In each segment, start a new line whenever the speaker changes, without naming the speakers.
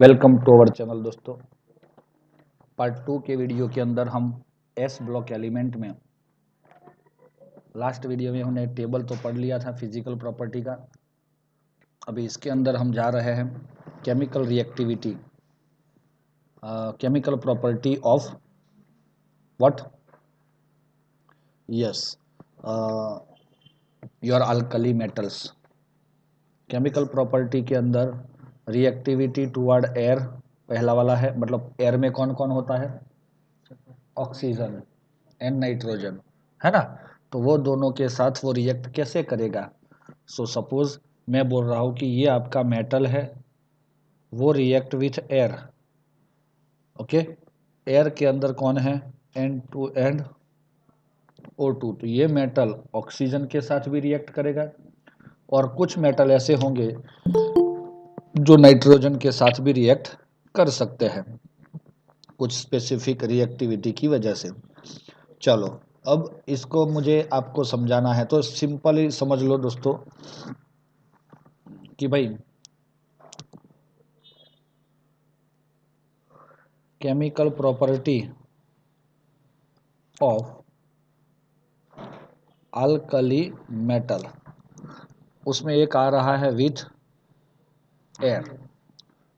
Welcome to our channel दोस्तों। Part 2 के video के अंदर हम एस ब्लॉक एलिमेंट में लास्ट वीडियो में हमने टेबल तो पढ़ लिया था फिजिकल प्रॉपर्टी का। अभी इसके अंदर हम जा रहे हैं chemical reactivity, chemical property of what, yes, your alkali metals. Chemical property के अंदर रिएक्टिविटी टुवर्ड एयर पहला वाला है, मतलब एयर में कौन कौन होता है, ऑक्सीजन एंड नाइट्रोजन, है ना। तो वो दोनों के साथ वो रिएक्ट कैसे करेगा। सो सपोज मैं बोल रहा हूँ कि ये आपका मेटल है, वो react with air. Okay, air के अंदर कौन है, N2 एंड O2। तो ये मेटल ऑक्सीजन के साथ भी रिएक्ट करेगा, और कुछ मेटल ऐसे होंगे जो नाइट्रोजन के साथ भी रिएक्ट कर सकते हैं कुछ स्पेसिफिक रिएक्टिविटी की वजह से। चलो, अब इसको मुझे आपको समझाना है, तो सिंपली समझ लो दोस्तों कि भाई chemical property of alkali metal, उसमें एक आ रहा है विथ एयर।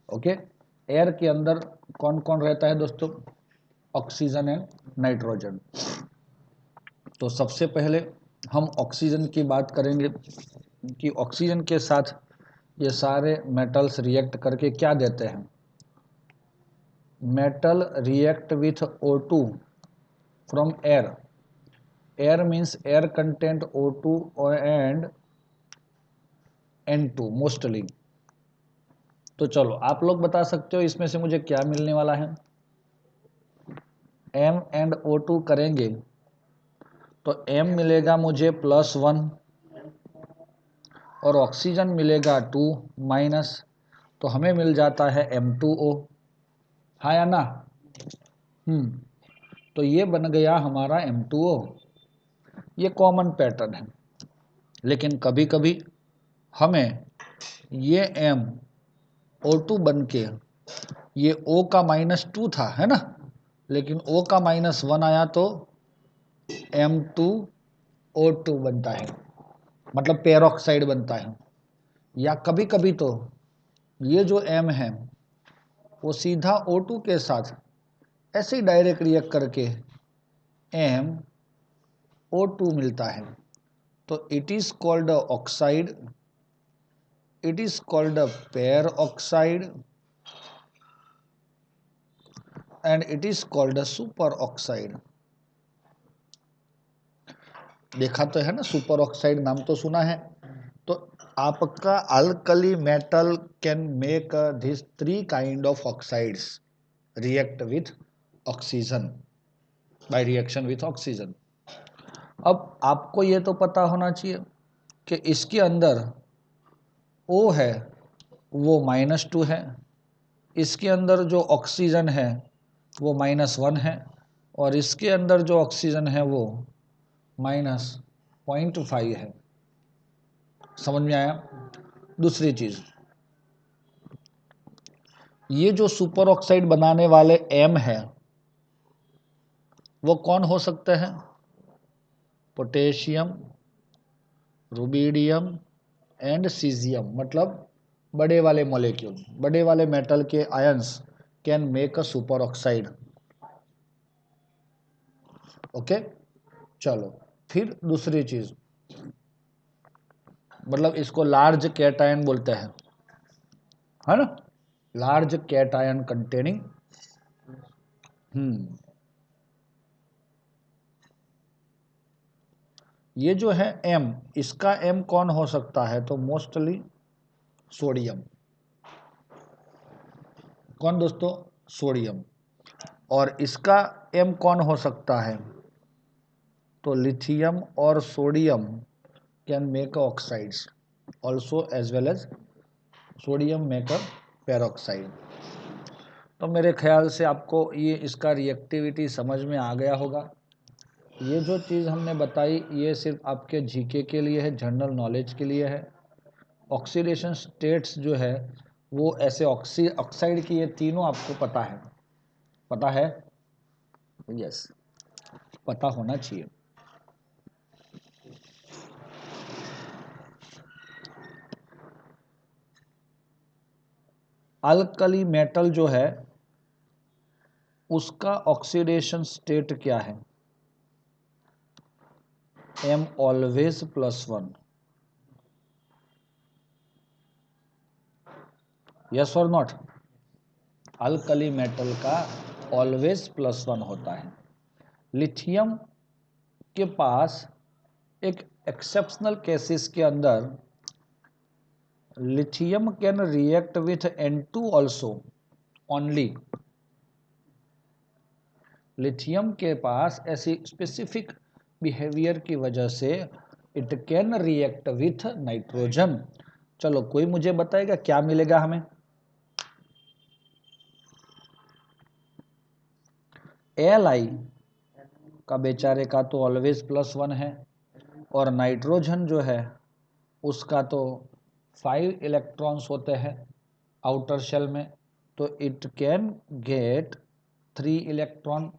ओके, एयर के अंदर कौन कौन रहता है दोस्तों, ऑक्सीजन एंड नाइट्रोजन। तो सबसे पहले हम ऑक्सीजन की बात करेंगे कि ऑक्सीजन के साथ ये सारे मेटल्स रिएक्ट करके क्या देते हैं। Metal react with O2 from air. Air means air content O2 and N2 mostly. तो चलो आप लोग बता सकते हो इसमें से मुझे क्या मिलने वाला है। M एंड O2 करेंगे तो M मिलेगा मुझे +1 और ऑक्सीजन मिलेगा 2 माइनस, तो हमें मिल जाता है M2O, हाँ या ना। तो ये बन गया हमारा M2O। ये कॉमन पैटर्न है, लेकिन कभी कभी हमें ये O2 बन के, ये O का -2 था, है ना, लेकिन O का -1 आया तो M2O2 बनता है, मतलब पेरोक्साइड बनता है। या कभी कभी तो ये जो M है वो सीधा O2 के साथ ऐसे ही डायरेक्ट रिएक्ट करके MO2 मिलता है। तो it is called oxide, it is called peroxide and it is called super oxide. देखा तो है ना, सुपर ऑक्साइड नाम तो सुना है। तो आपका alkali metal can make this 3 kind of oxides react with oxygen by reaction with oxygen. अब आपको ये तो पता होना चाहिए कि इसके अंदर O है वो -2 है, इसके अंदर जो ऑक्सीजन है वो -1 है, और इसके अंदर जो ऑक्सीजन है वो -0.5 है। समझ में आया। दूसरी चीज, ये जो सुपर ऑक्साइड बनाने वाले M है वो कौन हो सकते हैं, पोटेशियम, रुबिडियम एंड सीजियम, मतलब बड़े वाले मॉलिक्यूल, बड़े वाले मेटल के ions can make a super oxide. Okay, चलो फिर दूसरी चीज, मतलब इसको लार्ज कैटायन बोलते हैं, है ना, लार्ज कैटायन कंटेनिंग। ये जो है M, इसका M कौन हो सकता है, तो मोस्टली सोडियम। कौन दोस्तों, सोडियम। और इसका M कौन हो सकता है, तो लिथियम और sodium can make oxides also as well as sodium make a peroxide. तो मेरे ख्याल से आपको ये इसका रिएक्टिविटी समझ में आ गया होगा। ये जो चीज़ हमने बताई ये सिर्फ आपके जीके के लिए है, जनरल नॉलेज के लिए है। ऑक्सीडेशन स्टेट्स जो है वो ऐसे ऑक्साइड की, ये तीनों आपको पता है, पता है? यस, पता होना चाहिए। अल्कली मेटल जो है उसका ऑक्सीडेशन स्टेट क्या है? M ऑलवेज +1, यस और नॉट? अल्कली मेटल का ऑलवेज +1 होता है। लिथियम के पास एक एक्सेप्शनल केसेस के अंदर lithium can react with N2 also only. Lithium के पास ऐसी स्पेसिफिक बिहेवियर की वजह से it can react with nitrogen. चलो कोई मुझे बताएगा क्या मिलेगा हमें? Li का बेचारे का तो ऑलवेज +1 है, और नाइट्रोजन जो है उसका तो 5 इलेक्ट्रॉन्स होते हैं आउटर शेल में, तो it can get 3 electron,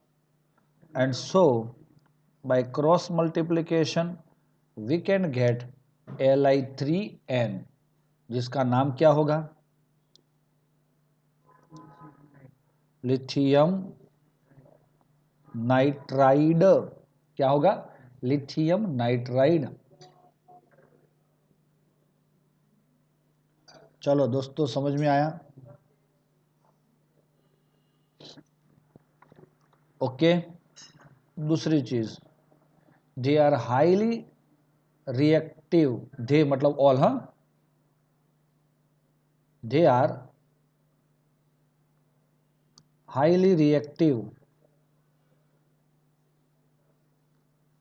and so by cross multiplication we can get Li3n, जिसका नाम क्या होगा? Lithium nitride. क्या होगा? Lithium nitride. चलो दोस्तों, समझ में आया? ओके। दूसरी चीज, they are highly reactive, they मतलब ऑल, हाँ, they are highly reactive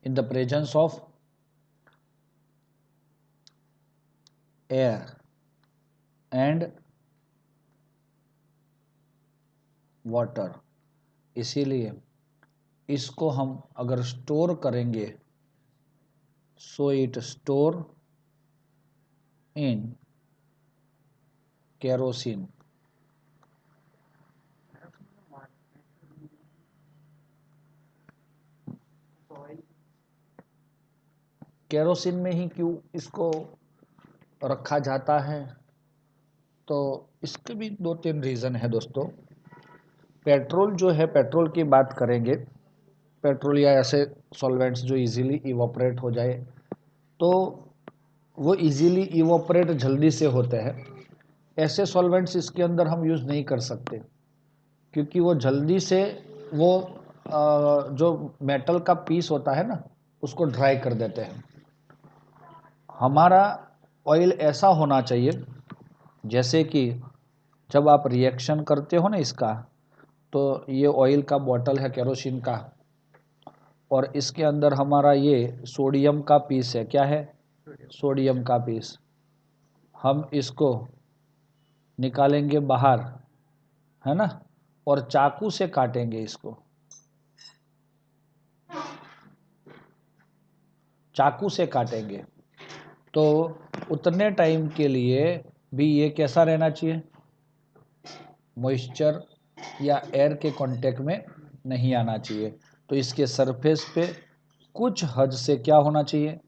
in the presence of air and water। इसीलिए इसको हम अगर स्टोर करेंगे, so it store in kerosene. Kerosene में ही क्यों इसको रखा जाता है? तो इसके भी 2-3 रीज़न है दोस्तों। पेट्रोल जो है, पेट्रोल की बात करेंगे, पेट्रोल या ऐसे सॉल्वेंट्स जो इजीली इवोपरेट हो जाए, तो वो इजीली इवोपरेट जल्दी से होते हैं। ऐसे सॉल्वेंट्स इसके अंदर हम यूज़ नहीं कर सकते, क्योंकि वो जल्दी से वो जो मेटल का पीस होता है ना, उसको ड्राई कर देते हैं। हमारा ऑयल ऐसा होना चाहिए, जैसे कि जब आप रिएक्शन करते हो ना इसका, तो ये ऑयल का बॉटल है केरोसिन का, और इसके अंदर हमारा ये सोडियम का पीस है। क्या है? सोडियम का पीस। हम इसको निकालेंगे बाहर, है ना, और चाकू से काटेंगे इसको, चाकू से काटेंगे, तो उतने टाइम के लिए भी ये कैसा रहना चाहिए? मॉइस्चर या एयर के कांटेक्ट में नहीं आना चाहिए। तो इसके सरफेस पे कुछ हद से क्या होना चाहिए?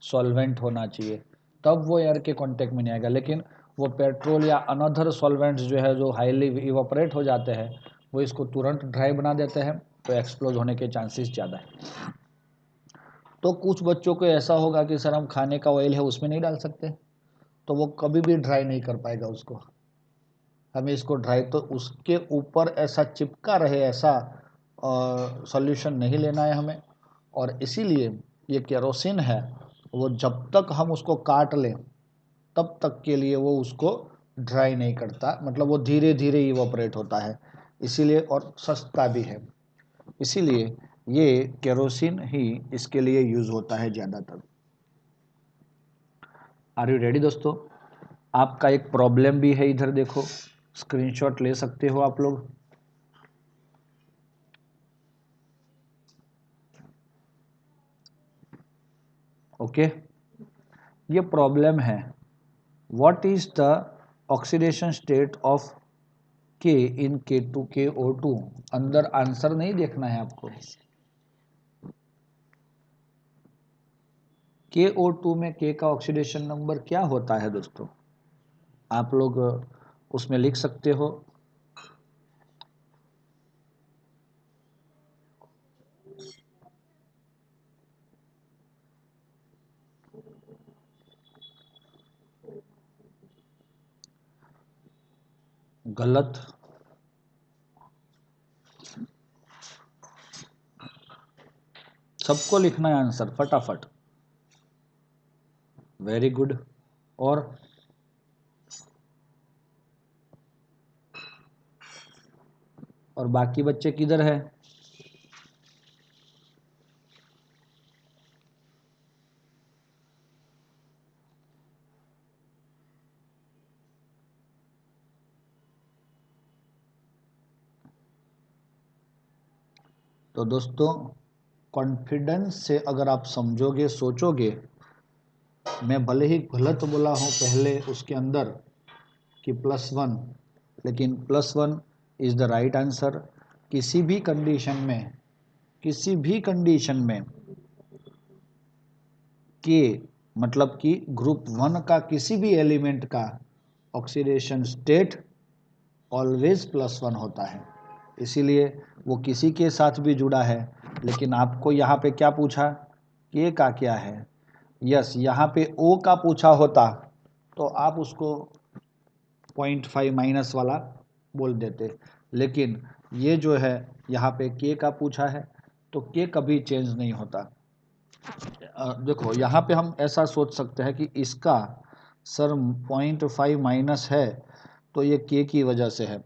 सॉल्वेंट होना चाहिए, तब वो एयर के कांटेक्ट में नहीं आएगा। लेकिन वो पेट्रोल या अनदर सॉल्वेंट्स जो है, जो हाईली इवापोरेट हो जाते हैं, वो इसको तुरंत ड्राई बना देते हैं, तो एक्सप्लोज होने के चांसेस ज़्यादा है। तो कुछ बच्चों को ऐसा होगा कि सर हम खाने का ऑयल है उसमें नहीं डाल सकते, तो वो कभी भी ड्राई नहीं कर पाएगा उसको। हमें इसको ड्राई, तो उसके ऊपर ऐसा चिपका रहे ऐसा सॉल्यूशन नहीं लेना है हमें। और इसीलिए ये केरोसिन है, वो जब तक हम उसको काट लें तब तक के लिए वो उसको ड्राई नहीं करता, मतलब वो धीरे धीरे इवोपरेट होता है, इसीलिए, और सस्ता भी है, इसीलिए ये केरोसिन ही इसके लिए यूज़ होता है ज़्यादातर। आर यू रेडी दोस्तों? आपका एक प्रॉब्लम भी है, इधर देखो, स्क्रीनशॉट ले सकते हो आप लोग। ओके, ये प्रॉब्लम है, what is the oxidation state of के इन K2 KO2, अंदर आंसर नहीं देखना है आपको। KO2 में K का ऑक्सीडेशन नंबर क्या होता है दोस्तों, आप लोग उसमें लिख सकते हो। गलत। सबको लिखना है आंसर फटाफट। Very good. और बाकी बच्चे किधर है? तो दोस्तों कॉन्फिडेंस से अगर आप समझोगे, सोचोगे, मैं भले ही गलत बोला हूं पहले उसके अंदर कि +1, लेकिन +1 इज द राइट आंसर। किसी भी कंडीशन में, किसी भी कंडीशन में के मतलब कि ग्रुप 1 का किसी भी एलिमेंट का ऑक्सीडेशन स्टेट ऑलवेज +1 होता है। इसीलिए वो किसी के साथ भी जुड़ा है। लेकिन आपको यहाँ पे क्या पूछा, के का क्या है? यस, यहाँ पे ओ का पूछा होता तो आप उसको 0.5 माइनस वाला बोल देते, लेकिन ये जो है यहाँ पे के का पूछा है तो के कभी चेंज नहीं होता। देखो यहाँ पे हम ऐसा सोच सकते हैं कि इसका सर 0.5 माइनस है तो ये के की वजह से है,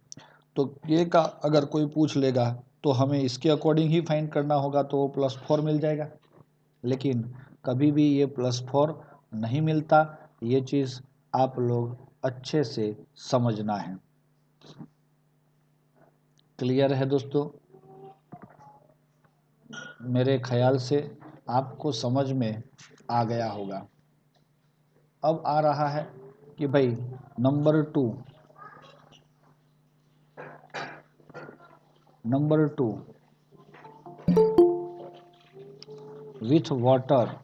तो के का अगर कोई पूछ लेगा तो हमें इसके अकॉर्डिंग ही फाइंड करना होगा, तो वो +4 मिल जाएगा। लेकिन कभी भी ये +4 नहीं मिलता, ये चीज़ आप लोग अच्छे से समझना है। क्लियर है दोस्तों? मेरे ख्याल से आपको समझ में आ गया होगा। अब आ रहा है कि भाई नंबर टू विथ वाटर।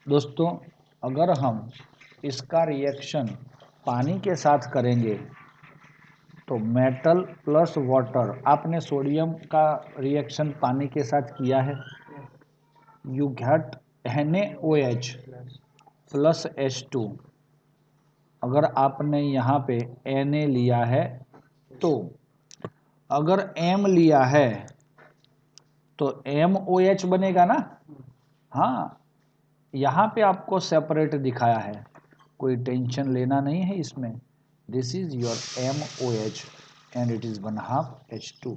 दोस्तों अगर हम इसका रिएक्शन पानी के साथ करेंगे तो मेटल प्लस वाटर, आपने सोडियम का रिएक्शन पानी के साथ किया है, you get NaOH plus H2। अगर आपने यहाँ पे Na लिया है तो अगर M लिया है तो MOH बनेगा ना। हाँ, यहाँ पे आपको सेपरेट दिखाया है, कोई टेंशन लेना नहीं है इसमें। This is your MOH and it is 1/2 H2।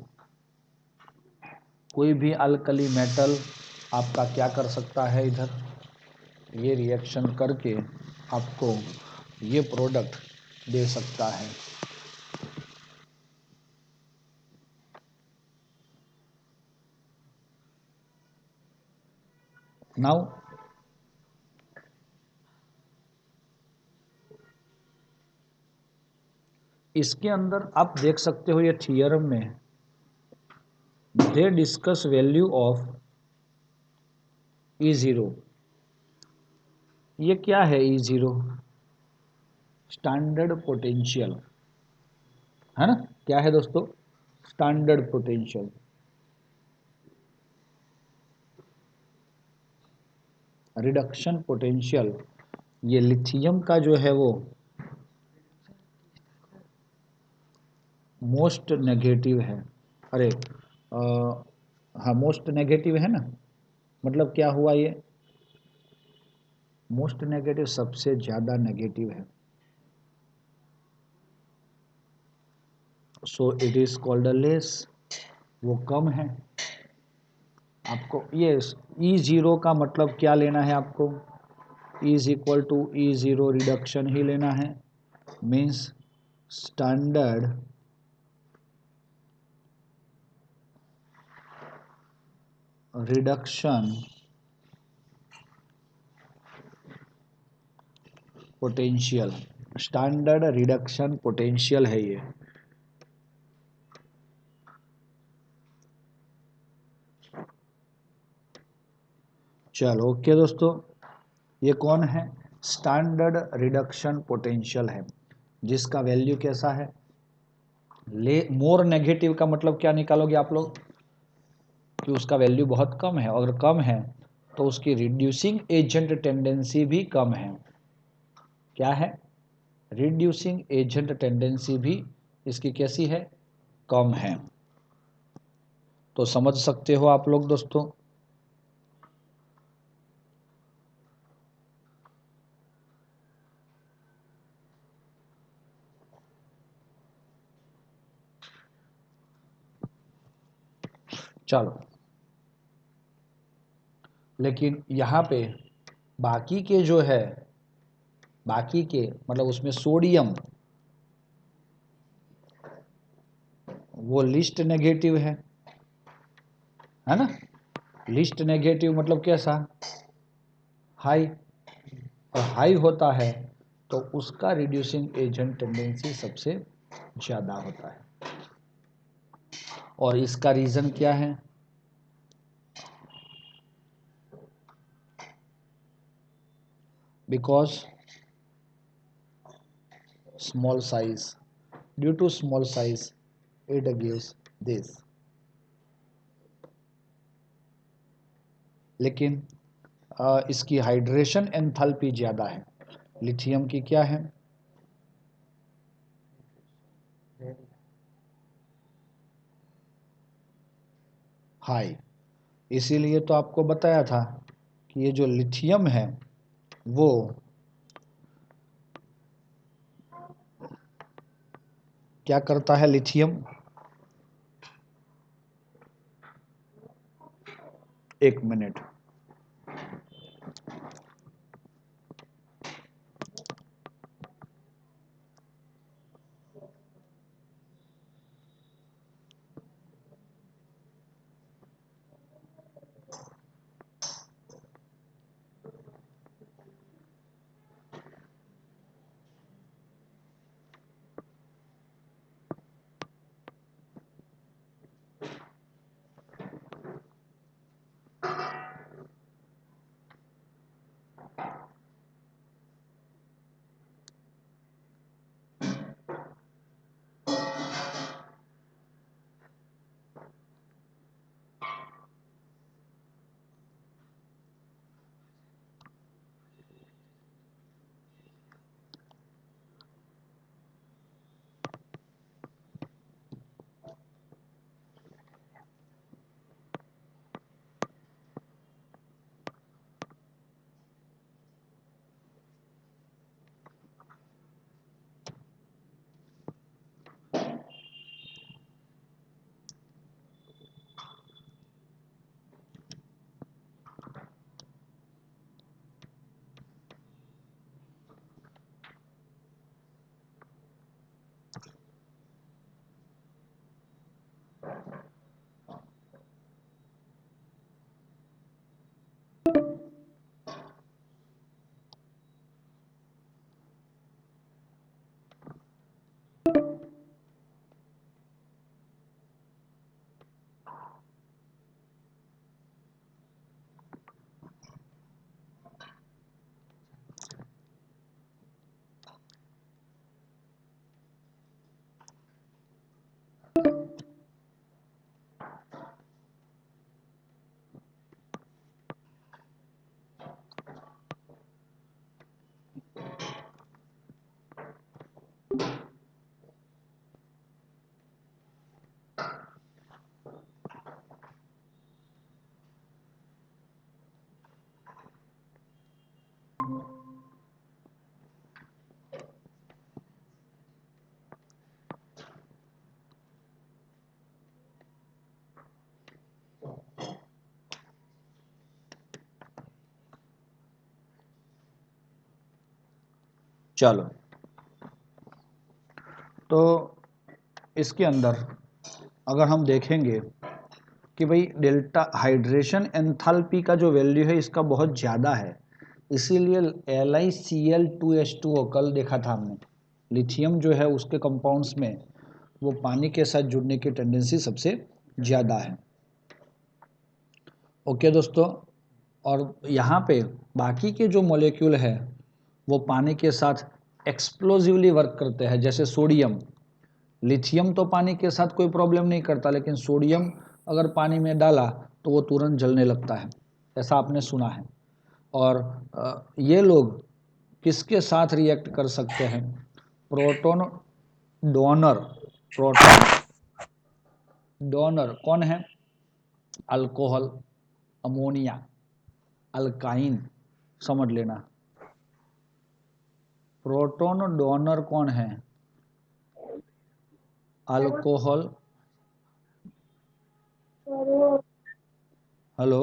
कोई भी अल्कली मेटल आपका क्या कर सकता है, इधर ये रिएक्शन करके आपको ये प्रोडक्ट दे सकता है। नाउ इसके अंदर आप देख सकते हो, ये थियरम में they discuss value of E0। ये क्या है E0? स्टैंडर्ड पोटेंशियल है ना। क्या है दोस्तों? Standard potential. रिडक्शन पोटेंशियल, ये लिथियम का जो है वो मोस्ट नेगेटिव है। अरे हाँ, मोस्ट नेगेटिव है ना, मतलब क्या हुआ, ये मोस्ट नेगेटिव सबसे ज़्यादा नेगेटिव है। So it is called a less, वो कम है। आपको ये E0 का मतलब क्या लेना है, आपको is equal to E0 reduction ही लेना है। Means standard reduction potential. Standard reduction potential है ये। चलो ओके दोस्तों, ये कौन है? स्टैंडर्ड रिडक्शन पोटेंशियल है, जिसका वैल्यू कैसा है? मोर नेगेटिव का मतलब क्या निकालोगे आप लोग? कि उसका वैल्यू बहुत कम है, अगर कम है तो उसकी रिड्यूसिंग एजेंट टेंडेंसी भी कम है। क्या है? रिड्यूसिंग एजेंट टेंडेंसी भी इसकी कैसी है? कम है। तो समझ सकते हो आप लोग दोस्तों। चलो, लेकिन यहाँ पे बाकी के जो है, बाकी के मतलब उसमें सोडियम वो लिस्ट नेगेटिव है ना? लिस्ट नेगेटिव मतलब कैसा? हाई। और हाई होता है तो उसका रिड्यूसिंग एजेंट टेंडेंसी सबसे ज़्यादा होता है। और इसका रीज़न क्या है? Because small size, due to small size it gives this. लेकिन इसकी हाइड्रेशन एंथैल्पी ज़्यादा है। लिथियम की क्या है? हाई। इसीलिए तो आपको बताया था कि ये जो लिथियम है वो क्या करता है? लिथियम, एक मिनट। चलो, तो इसके अंदर अगर हम देखेंगे कि भाई डेल्टा हाइड्रेशन एंथैल्पी का जो वैल्यू है इसका बहुत ज़्यादा है, इसीलिए LiCl2H2O कल देखा था हमने, लिथियम जो है उसके कंपाउंड्स में वो पानी के साथ जुड़ने की टेंडेंसी सबसे ज़्यादा है। ओके दोस्तों, और यहाँ पे बाकी के जो मॉलिक्यूल है वो पानी के साथ एक्सप्लोजिवली वर्क करते हैं। जैसे सोडियम, लिथियम तो पानी के साथ कोई प्रॉब्लम नहीं करता, लेकिन सोडियम अगर पानी में डाला तो वो तुरंत जलने लगता है, ऐसा आपने सुना है। और ये लोग किसके साथ रिएक्ट कर सकते हैं? Proton donor. प्रोटॉन डोनर कौन है? अल्कोहल, अमोनिया, अल्काइन, समझ लेना। प्रोटॉन डोनर कौन है? अल्कोहल। हेलो,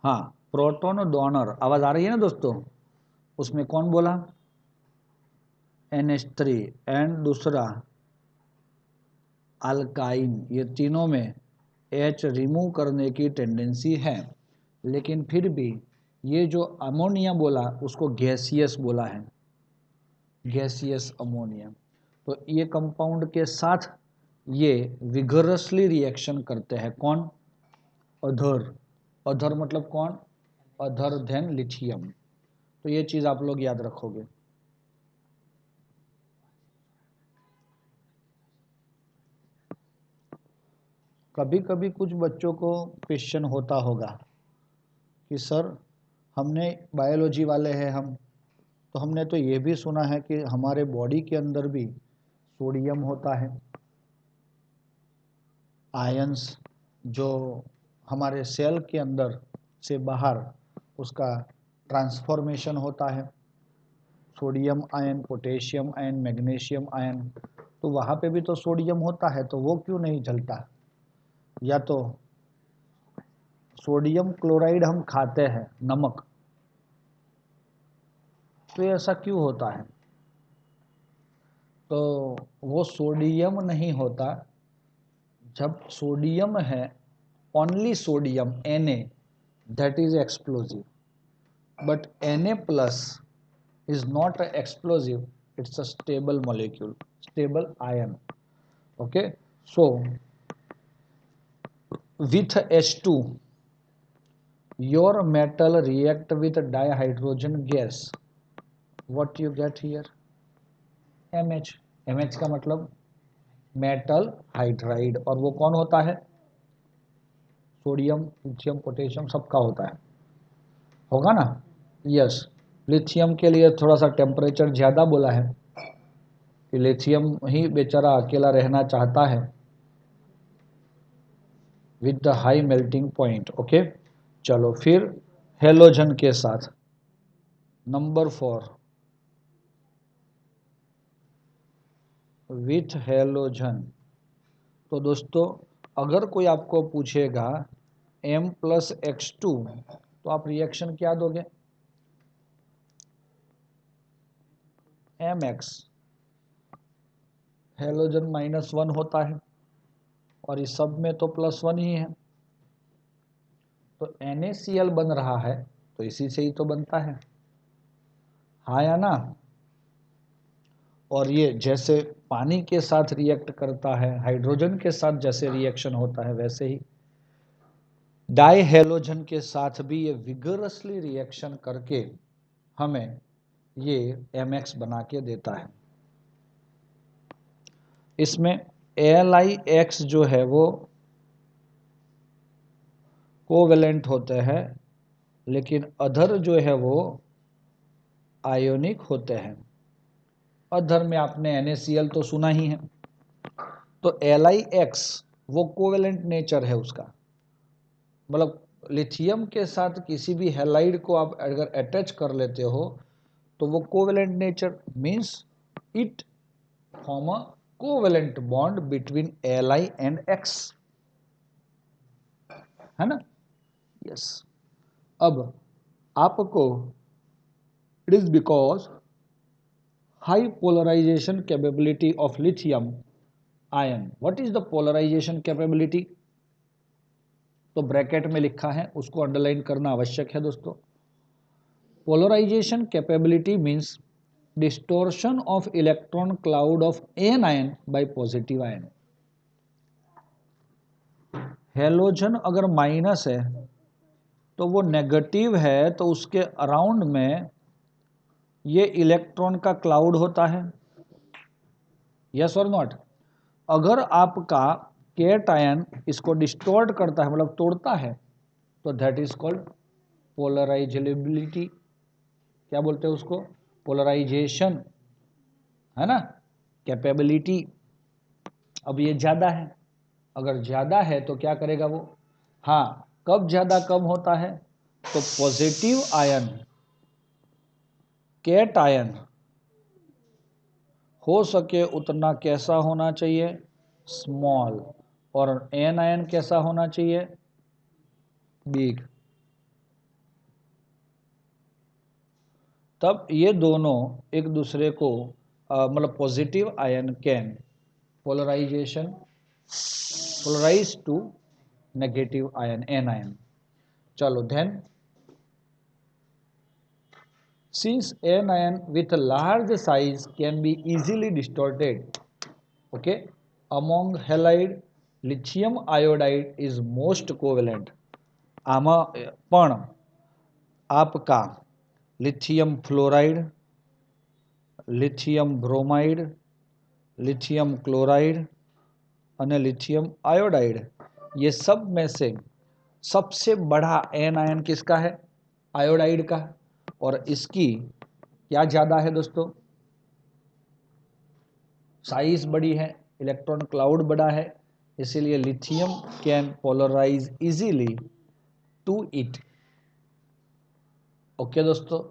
हाँ, प्रोटॉन डोनर, आवाज आ रही है ना दोस्तों? उसमें कौन बोला? NH3, एंड दूसरा अल्काइन। ये तीनों में H रिमूव करने की टेंडेंसी है, लेकिन फिर भी ये जो अमोनिया बोला उसको गैसियस बोला है, गैसियस अमोनिया। तो ये कंपाउंड के साथ ये विगरसली रिएक्शन करते हैं। कौन? अधर। अधर मतलब कौन? अधर देन लिथियम। तो ये चीज़ आप लोग याद रखोगे। कभी कभी कुछ बच्चों को क्वेश्चन होता होगा कि सर, हमने बायोलॉजी वाले हैं हम, तो हमने तो ये भी सुना है कि हमारे बॉडी के अंदर भी सोडियम होता है, आयंस जो हमारे सेल के अंदर से बाहर उसका ट्रांसफॉर्मेशन होता है, sodium ion, potassium ion, magnesium ion, तो वहाँ पे भी तो सोडियम होता है, तो वो क्यों नहीं जलता? या तो सोडियम क्लोराइड हम खाते हैं, नमक, तो ऐसा क्यों होता है? तो वो सोडियम नहीं होता। जब सोडियम है, only sodium Na, that is explosive, but Na plus is not a explosive, it's a stable molecule, stable ion. Okay, so with H2 your metal react with dihydrogen gas, what you get here? MH। MH का मतलब metal hydride, और वो कौन होता है? Sodium, lithium, potassium सबका होता है, होगा ना? यस। लिथियम के लिए थोड़ा सा टेम्परेचर ज़्यादा बोला है कि लिथियम ही बेचारा अकेला रहना चाहता है with the high melting point. Okay, चलो फिर हेलोजन के साथ नंबर 4, विथ हेलोजन। तो दोस्तों, अगर कोई आपको पूछेगा M+X2, तो आप रिएक्शन क्या दोगे? MX। हेलोजन -1 होता है और इस सब में तो +1 ही है, तो NaCl बन रहा है, तो इसी से ही तो बनता है, हाँ या ना? और ये जैसे पानी के साथ रिएक्ट करता है, हाइड्रोजन के साथ जैसे रिएक्शन होता है, वैसे ही डाई हेलोजन के साथ भी ये विगरसली रिएक्शन करके हमें ये MX बना के देता है। इसमें LiX जो है वो कोवेलेंट होते हैं, लेकिन अदर जो है वो आयोनिक होते हैं। अदर में आपने NaCl तो सुना ही है, तो LiX वो कोवेलेंट नेचर है उसका, मतलब लिथियम के साथ किसी भी हैलाइड को आप अगर अटैच कर लेते हो तो वो covalent nature means it form a covalent bond between Li and X, है ना? यस। अब आपको it is because high polarisation capability of lithium ion. What is the polarisation capability? तो ब्रैकेट में लिखा है, उसको अंडरलाइन करना आवश्यक है दोस्तों। Polarisation capability means distortion of electron cloud of anion by positive ion. Halogen अगर माइनस है तो वो नेगेटिव है, तो उसके अराउंड में ये इलेक्ट्रॉन का क्लाउड होता है, यस और नॉट। अगर आपका केट आयन इसको डिस्टोर्ट करता है, मतलब तोड़ता है, तो दैट इज कॉल्ड पोलराइजेबिलिटी। क्या बोलते हैं उसको? पोलराइजेशन, है ना, कैपेबिलिटी। अब ये ज्यादा है, अगर ज्यादा है तो क्या करेगा वो? हाँ, कब ज्यादा कम होता है? तो पॉजिटिव आयन, केट आयन हो सके उतना कैसा होना चाहिए? स्मॉल। और एन आयन कैसा होना चाहिए? बिग। तब ये दोनों एक दूसरे को मतलब positive ion can polarise to negative ion, anion. चलो then, since an ion with a large size can be easily distorted, okay, among halide lithium iodide is most covalent. આમાં પણ आपका lithium fluoride, lithium bromide, lithium chloride અને lithium iodide, ये सब में से सबसे बड़ा एन आयन किसका है? आयोडाइड का। और इसकी क्या ज्यादा है दोस्तों? साइज बड़ी है, इलेक्ट्रॉन क्लाउड बड़ा है, इसीलिए lithium can polarise easily to it. Okay दोस्तों,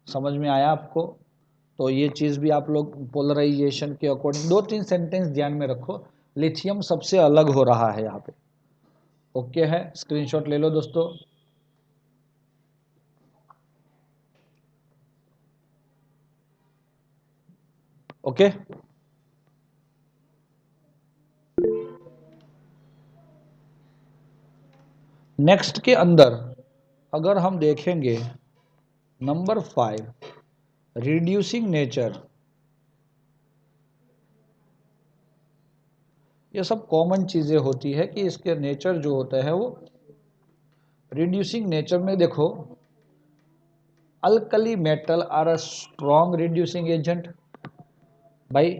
समझ में आया आपको? तो ये चीज भी आप लोग पोलराइजेशन के अकॉर्डिंग 2-3 सेंटेंस ध्यान में रखो। लिथियम सबसे अलग हो रहा है यहाँ पे। ओके है, स्क्रीनशॉट ले लो दोस्तों। ओके, नेक्स्ट के अंदर अगर हम देखेंगे नंबर 5, रिड्यूसिंग नेचर। ये सब कॉमन चीजें होती है कि इसके नेचर जो होता है वो रिड्यूसिंग नेचर में देखो, alkali metal are a strong reducing agent. भाई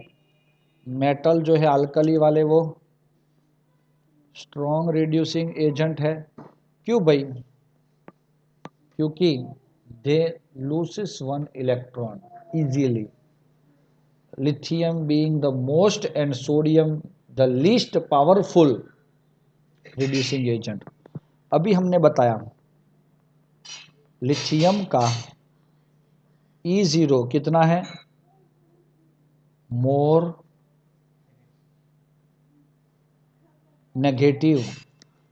मेटल जो है अल्कली वाले वो स्ट्रॉन्ग रिड्यूसिंग एजेंट है। क्यों भाई? क्योंकि they loses one electron easily, lithium being the most and sodium the least powerful reducing agent। अभी हमने बताया लिथियम का E0 कितना है? More negative.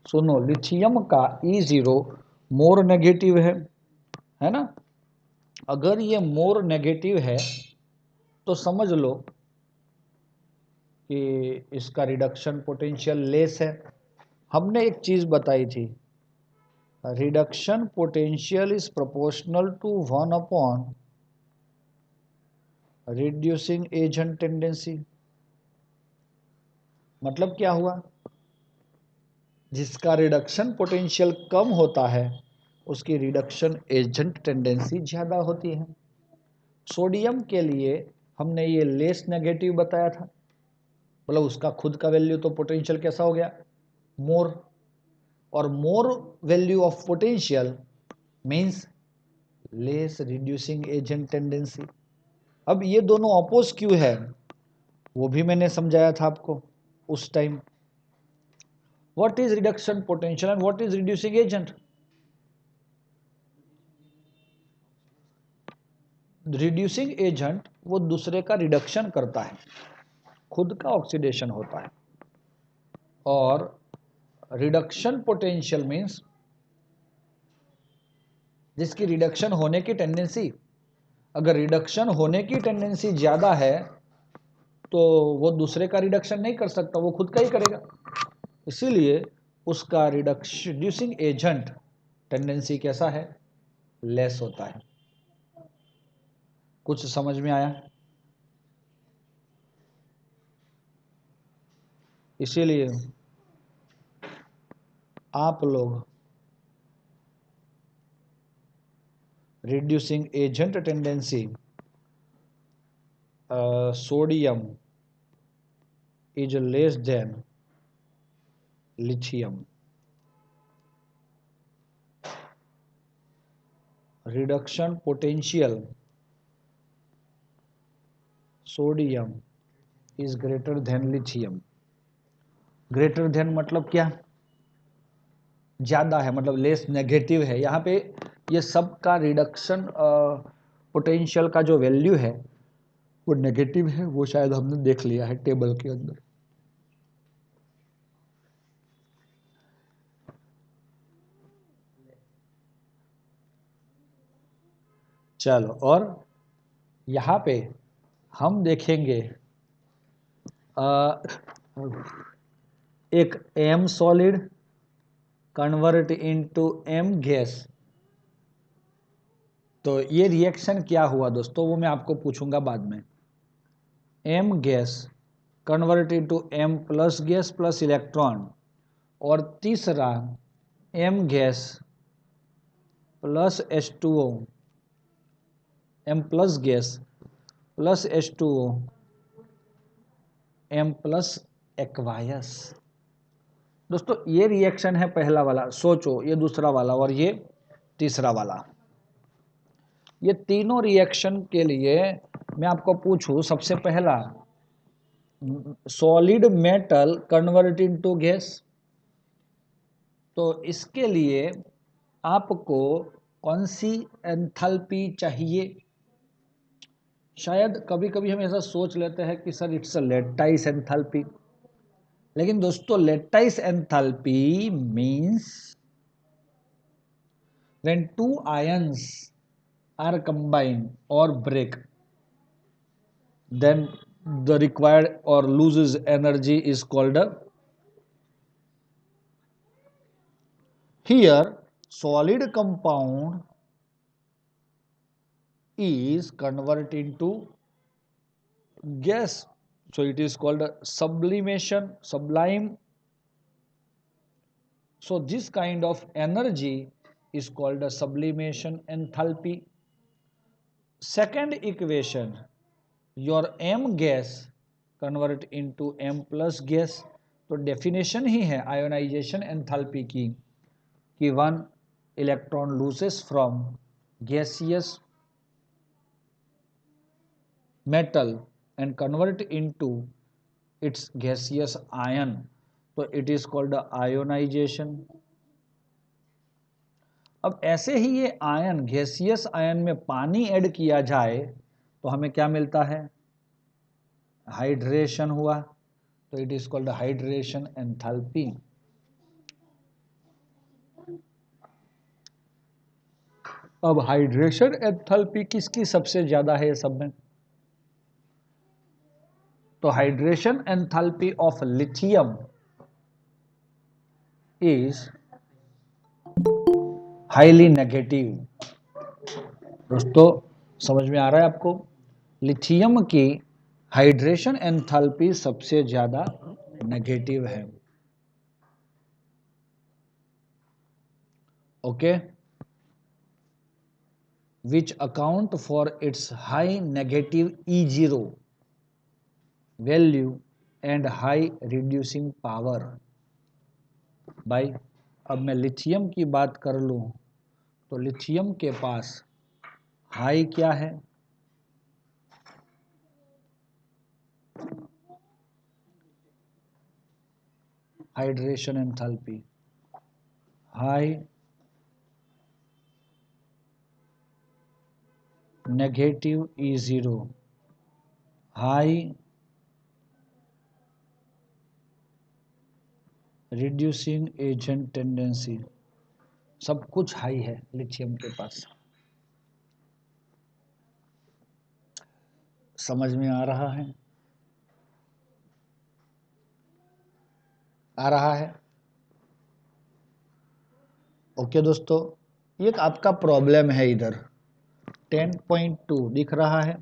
सुनो, लिथियम का E0 मोर नेगेटिव है ना? अगर ये मोर नेगेटिव है तो समझ लो कि इसका रिडक्शन पोटेंशियल लेस है। हमने एक चीज बताई थी, reduction potential is proportional to 1 upon reducing agent tendency. मतलब क्या हुआ? जिसका रिडक्शन पोटेंशियल कम होता है उसकी रिडक्शन एजेंट टेंडेंसी ज्यादा होती है। सोडियम के लिए हमने ये लेस नेगेटिव बताया था, मतलब उसका खुद का वैल्यू तो पोटेंशियल कैसा हो गया? मोर। और more value of potential means less reducing agent tendency. अब ये दोनों अपोज क्यों है वो भी मैंने समझाया था आपको उस time. What is reduction potential and what is reducing agent? Reducing agent वो दूसरे का रिडक्शन करता है, खुद का ऑक्सीडेशन होता है। और रिडक्शन पोटेंशियल मींस जिसकी रिडक्शन होने की टेंडेंसी, अगर रिडक्शन होने की टेंडेंसी ज़्यादा है तो वो दूसरे का रिडक्शन नहीं कर सकता, वो खुद का ही करेगा। इसीलिए उसका रिड्यूसिंग एजेंट टेंडेंसी कैसा है, लेस होता है। कुछ समझ में आया? इसीलिए आप लोग reducing agent tendency sodium is less than lithium, reduction potential sodium is greater than lithium. Greater than मतलब क्या, ज़्यादा है, मतलब लेस नेगेटिव है। यहाँ पे ये सब का रिडक्शन पोटेंशियल का जो वैल्यू है वो नेगेटिव है, वो शायद हमने देख लिया है टेबल के अंदर। चलो, और यहाँ पे हम देखेंगे एक M solid convert into M gas. तो ये रिएक्शन क्या हुआ दोस्तों, वो मैं आपको पूछूंगा बाद में। M gas convert into M plus gas plus electron, और तीसरा M gas plus H2O, M plus gas plus H2O, M plus aqueous. दोस्तों ये रिएक्शन है पहला वाला, सोचो, ये दूसरा वाला और ये तीसरा वाला। ये तीनों रिएक्शन के लिए मैं आपको पूछूं, सबसे पहला solid metal convert into gas, तो इसके लिए आपको कौन सी एंथैल्पी चाहिए। शायद कभी कभी हम ऐसा सोच लेते हैं कि sir it's a lattice enthalpy, लेकिन दोस्तों lattice enthalpy means when two ions are combined or break, then the required or loses energy is called a, here solid compound is converted into gas, so it is called a sublimation, sublime. So this kind of energy is called a sublimation enthalpy. Second equation, your m gas convert into m plus gas, तो definition ही है ionisation enthalpy की कि one electron loses from gaseous metal and convert into its gaseous ion, तो it is called ionization। अब ऐसे ही ये ion, gaseous ion में पानी ऐड किया जाए तो हमें क्या मिलता है, हाइड्रेशन हुआ, तो it is called hydration enthalpy. अब हाइड्रेशन एंथैल्पी किसकी सबसे ज्यादा है ये सब में, तो hydration enthalpy of lithium is highly negative. दोस्तों समझ में आ रहा है आपको, लिथियम की हाइड्रेशन एंथैल्पी सबसे ज्यादा नेगेटिव है। Okay, which account for its high negative E0 value and high reducing power। भाई अब मैं लिथियम की बात कर लूं तो लिथियम के पास हाई क्या है, hydration enthalpy, high negative E0, high reducing agent tendency, सब कुछ हाई है लिथियम के पास। समझ में आ रहा है? आ रहा है? ओके दोस्तों, ये आपका प्रॉब्लम है इधर 10.2 दिख रहा है।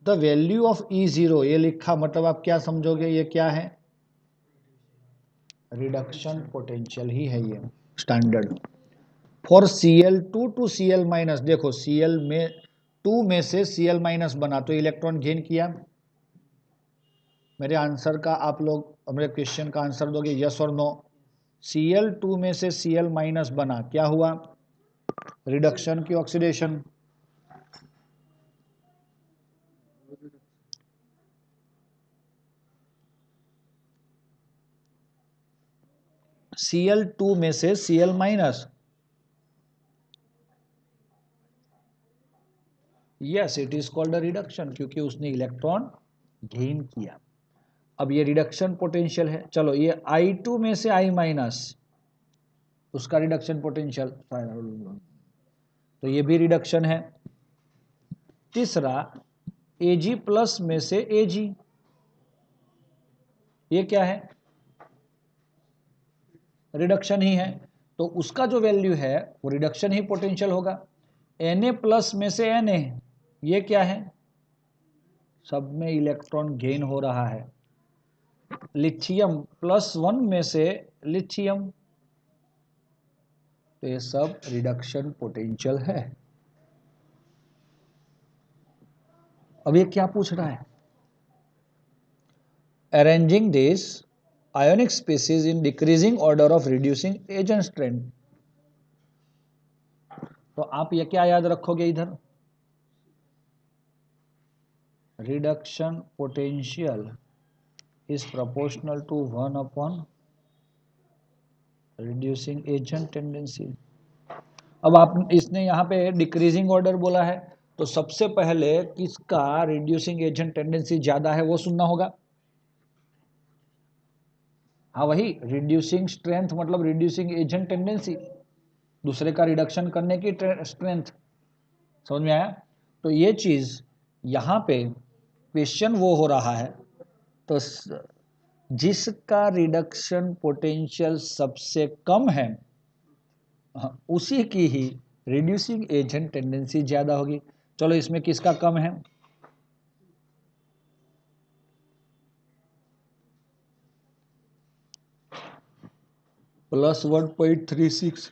द वैल्यू ऑफ E0 ये लिखा, मतलब आप क्या समझोगे, ये क्या है? रिडक्शन पोटेंशियल ही है ये standard for Cl2 to Cl minus. देखो Cl में 2 में से Cl माइनस बना तो इलेक्ट्रॉन गेन किया। मेरे आंसर का आप लोग मेरे क्वेश्चन का आंसर दोगे यस और नो। Cl2 में से Cl माइनस बना, क्या हुआ? रिडक्शन की ऑक्सीडेशन। Cl2 में से Cl minus, yes it is called a reduction, क्योंकि उसने इलेक्ट्रॉन गेन किया। अब ये रिडक्शन पोटेंशियल है। चलो ये I2 में से I माइनस, उसका रिडक्शन पोटेंशियल, तो ये भी रिडक्शन है। तीसरा Ag प्लस में से Ag, ये क्या है? रिडक्शन ही है, तो उसका जो वैल्यू है वो रिडक्शन ही पोटेंशियल होगा। Na प्लस में से Na, ये क्या है? सब में इलेक्ट्रॉन गेन हो रहा है। लिथियम +1 में से लिथियम, तो ये सब रिडक्शन पोटेंशियल है। अब ये क्या पूछ रहा है? Arranging this ionic species in decreasing order of reducing agent strength. तो आप ये क्या याद रखोगे इधर? Reduction potential is proportional to 1 upon reducing agent tendency. अब आप इसने यहाँ पे डिक्रीजिंग ऑर्डर बोला है, तो सबसे पहले किसका रिड्यूसिंग एजेंट टेंडेंसी ज्यादा है वो सुनना होगा। हाँ वही रिड्यूसिंग स्ट्रेंथ मतलब रिड्यूसिंग एजेंट टेंडेंसी, दूसरे का रिडक्शन करने की स्ट्रेंथ। समझ में आया? तो ये चीज यहाँ पे क्वेश्चन वो हो रहा है, तो जिसका रिडक्शन पोटेंशियल सबसे कम है, हाँ, उसी की ही रिड्यूसिंग एजेंट टेंडेंसी ज्यादा होगी। चलो इसमें किसका कम है? +1.36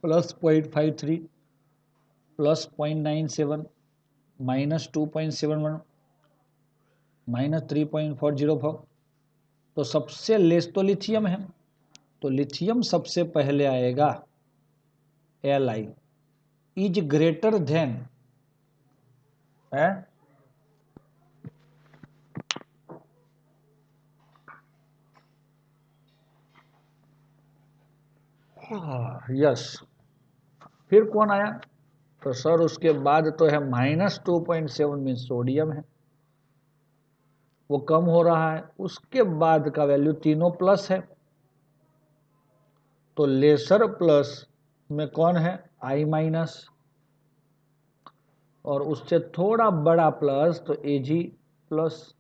+0.53 +0.97 -2.71 -3.404। तो सबसे लेस तो लिथियम है, तो लिथियम सबसे पहले आएगा। Li इज ग्रेटर देन है यस। फिर कौन आया? तो सर उसके बाद तो है -2.7 मीन सोडियम है, वो कम हो रहा है। उसके बाद का वैल्यू तीनों प्लस है, तो लेसर प्लस में कौन है? I माइनस, और उससे थोड़ा बड़ा प्लस तो Ag प्लस,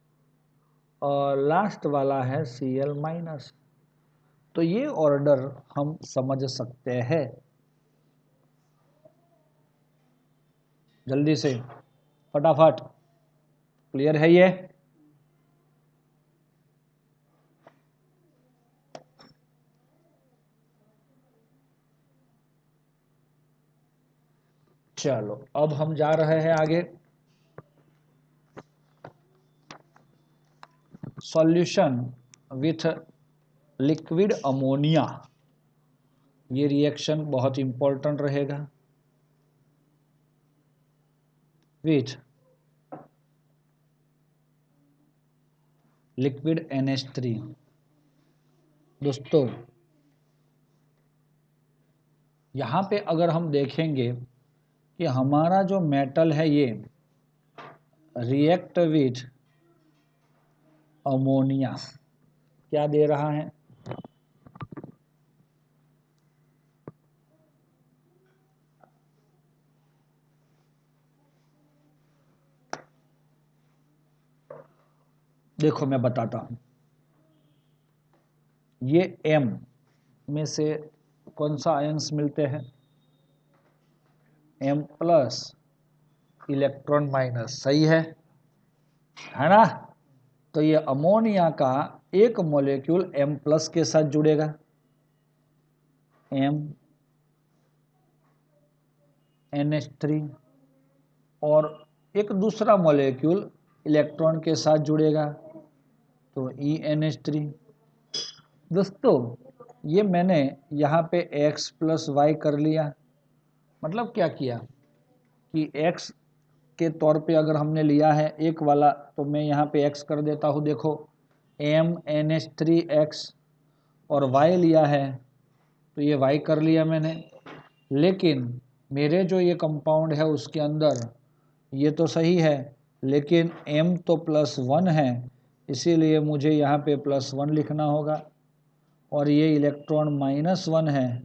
और लास्ट वाला है Cl माइनस। तो ये ऑर्डर हम समझ सकते हैं। जल्दी से फटाफट, क्लियर है ये? चलो अब हम जा रहे हैं आगे। सॉल्यूशन विथ लिक्विड अमोनिया, ये रिएक्शन बहुत इंपॉर्टेंट रहेगा। With liquid NH3। दोस्तों यहाँ पे अगर हम देखेंगे कि हमारा जो मेटल है ये रिएक्ट विथ अमोनिया क्या दे रहा है? देखो मैं बताता हूं, ये M में से कौन सा आयंस मिलते हैं, M प्लस इलेक्ट्रॉन माइनस, सही है ना। तो ये अमोनिया का एक मॉलिक्यूल M प्लस के साथ जुड़ेगा, M NH3, और एक दूसरा मॉलिक्यूल इलेक्ट्रॉन के साथ जुड़ेगा तो ENH3। दोस्तों ये मैंने यहाँ पे x प्लस वाई कर लिया, मतलब क्या किया कि x के तौर पे अगर हमने लिया है एक वाला तो मैं यहाँ पे x कर देता हूँ, देखो MNH3x, और y लिया है तो ये y कर लिया मैंने। लेकिन मेरे जो ये कंपाउंड है उसके अंदर ये तो सही है, लेकिन m तो +1 है, इसीलिए मुझे यहाँ पे +1 लिखना होगा, और ये इलेक्ट्रॉन -1 है,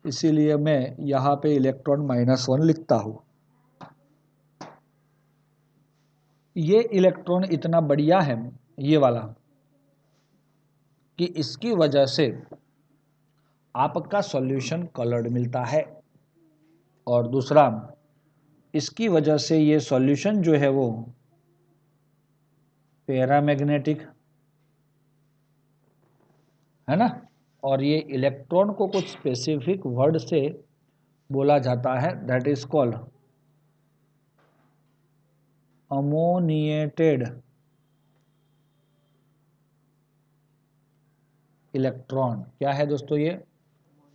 इसीलिए मैं यहाँ पे इलेक्ट्रॉन -1 लिखता हूँ। ये इलेक्ट्रॉन इतना बढ़िया है ये वाला कि इसकी वजह से आपका सॉल्यूशन कलर्ड मिलता है, और दूसरा इसकी वजह से ये सॉल्यूशन जो है वो पैरामैग्नेटिक है ना। और ये इलेक्ट्रॉन को कुछ स्पेसिफिक वर्ड से बोला जाता है, that is called ammoniated electron. क्या है दोस्तों, ये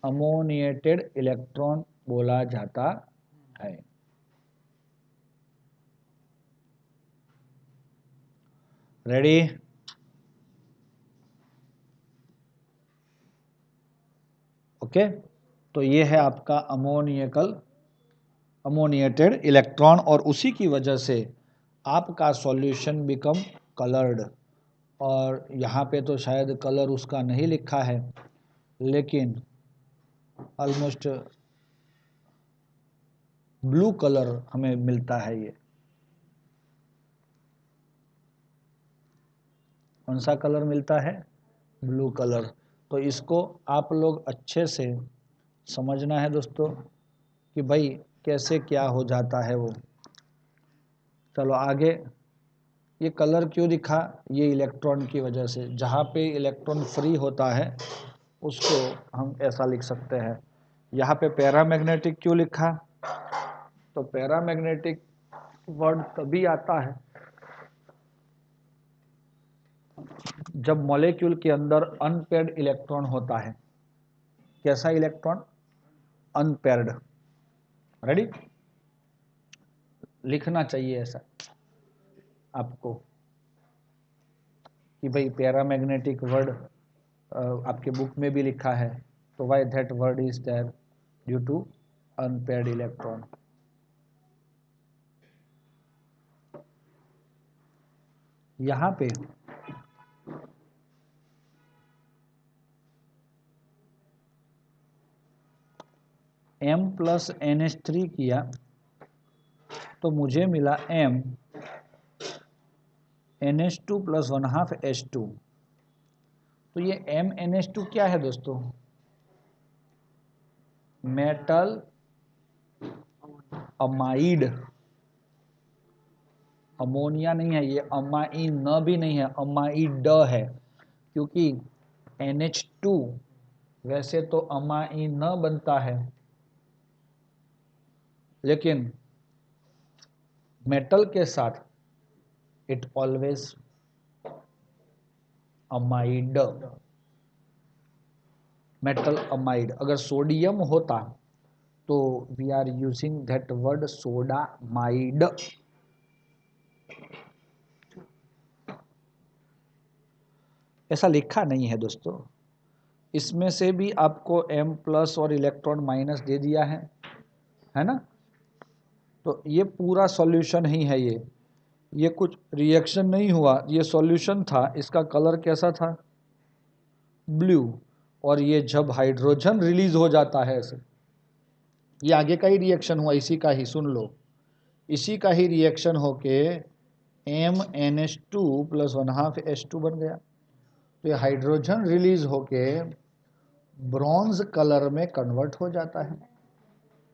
अमोनिएटेड इलेक्ट्रॉन बोला जाता है। Ready, okay. तो ये है आपका अमोनिएटेड इलेक्ट्रॉन, और उसी की वजह से आपका सॉल्यूशन बिकम कलर्ड। और यहाँ पे तो शायद कलर उसका नहीं लिखा है, लेकिन ऑलमोस्ट ब्लू कलर हमें मिलता है। ये कौन सा कलर मिलता है, ब्लू कलर। तो इसको आप लोग अच्छे से समझना है दोस्तों कि भाई कैसे क्या हो जाता है वो। चलो आगे, ये कलर क्यों दिखा, ये इलेक्ट्रॉन की वजह से। जहाँ पे इलेक्ट्रॉन फ्री होता है उसको हम ऐसा लिख सकते हैं। यहाँ पे पैरामैग्नेटिक क्यों लिखा, तो पैरामैग्नेटिक वर्ड तभी आता है जब मॉलिक्यूल के अंदर अनपेयर्ड इलेक्ट्रॉन होता है। कैसा इलेक्ट्रॉन, अनपेयर्ड। रेडी, लिखना चाहिए ऐसा आपको कि भाई पैरामैग्नेटिक वर्ड आपके बुक में भी लिखा है, तो why that word is there, due to unpaired electron. यहाँ पे M प्लस NH3 किया तो मुझे मिला M NH2 प्लस 1/2 H2। तो ये MnH2 क्या है दोस्तों, मेटल अमाइड। अमोनिया नहीं है ये, अमाइन न भी नहीं है, अमाइड है, क्योंकि NH2 वैसे तो अमाइन न बनता है, लेकिन मेटल के साथ it always amide, metal amide. अगर सोडियम होता तो we are using that word sodamide. ऐसा लिखा नहीं है दोस्तों, इसमें से भी आपको M प्लस और इलेक्ट्रॉन माइनस दे दिया है ना। तो ये पूरा सॉल्यूशन ही है, ये कुछ रिएक्शन नहीं हुआ, ये सॉल्यूशन था। इसका कलर कैसा था, ब्लू। और ये जब हाइड्रोजन रिलीज हो जाता है ऐसे, ये आगे का ही रिएक्शन हुआ, इसी का ही सुन लो, इसी का ही रिएक्शन होके MnH2 प्लस 1/2 H2 बन गया। तो ये हाइड्रोजन रिलीज होके ब्रॉन्ज कलर में कन्वर्ट हो जाता है।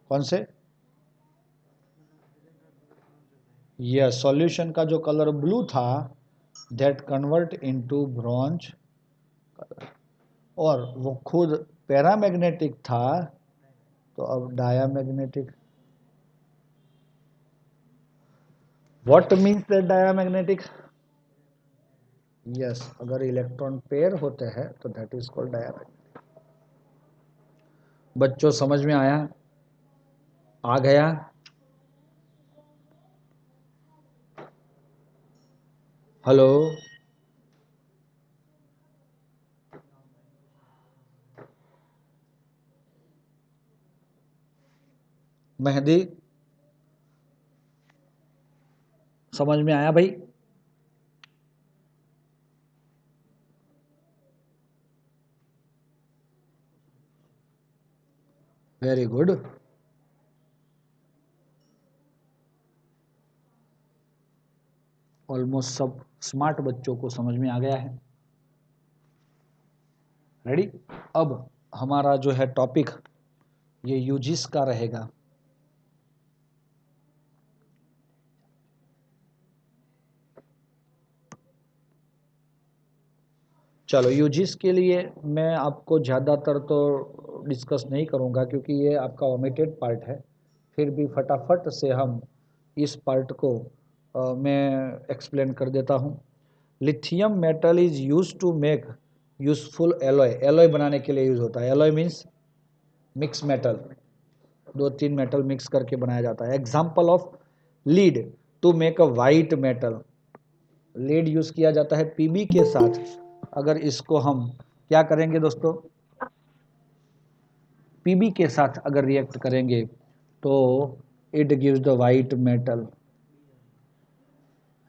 कौन से? यह सॉल्यूशन का जो कलर ब्लू था that convert into bronze colour, और वो खुद पैरामैग्नेटिक था तो अब diamagnetic. What means that diamagnetic? Yes, अगर इलेक्ट्रॉन पेयर होते हैं तो दैट इज कॉल्ड डायामैग्नेटिक। बच्चों समझ में आया? आ गया? हेलो, मेहदी समझ में आया भाई? Very good. ऑलमोस्ट सब स्मार्ट बच्चों को समझ में आ गया है। रेडी? अब हमारा जो है टॉपिक ये यूजिस का रहेगा। चलो, यूजिस के लिए मैं आपको ज़्यादातर तो डिस्कस नहीं करूंगा क्योंकि ये आपका ओमिटेड पार्ट है। फिर भी फटाफट से हम इस पार्ट को मैं एक्सप्लेन कर देता हूँ। Lithium metal is use to make useful alloy. Alloy बनाने के लिए यूज होता है। Alloy means mix metal, 2-3 metal mix करके बनाया जाता है। Example of lead to make a white metal. Lead use किया जाता है पीबी के साथ। अगर इसको हम क्या करेंगे दोस्तों, पीबी के साथ अगर रिएक्ट करेंगे तो it gives the white metal,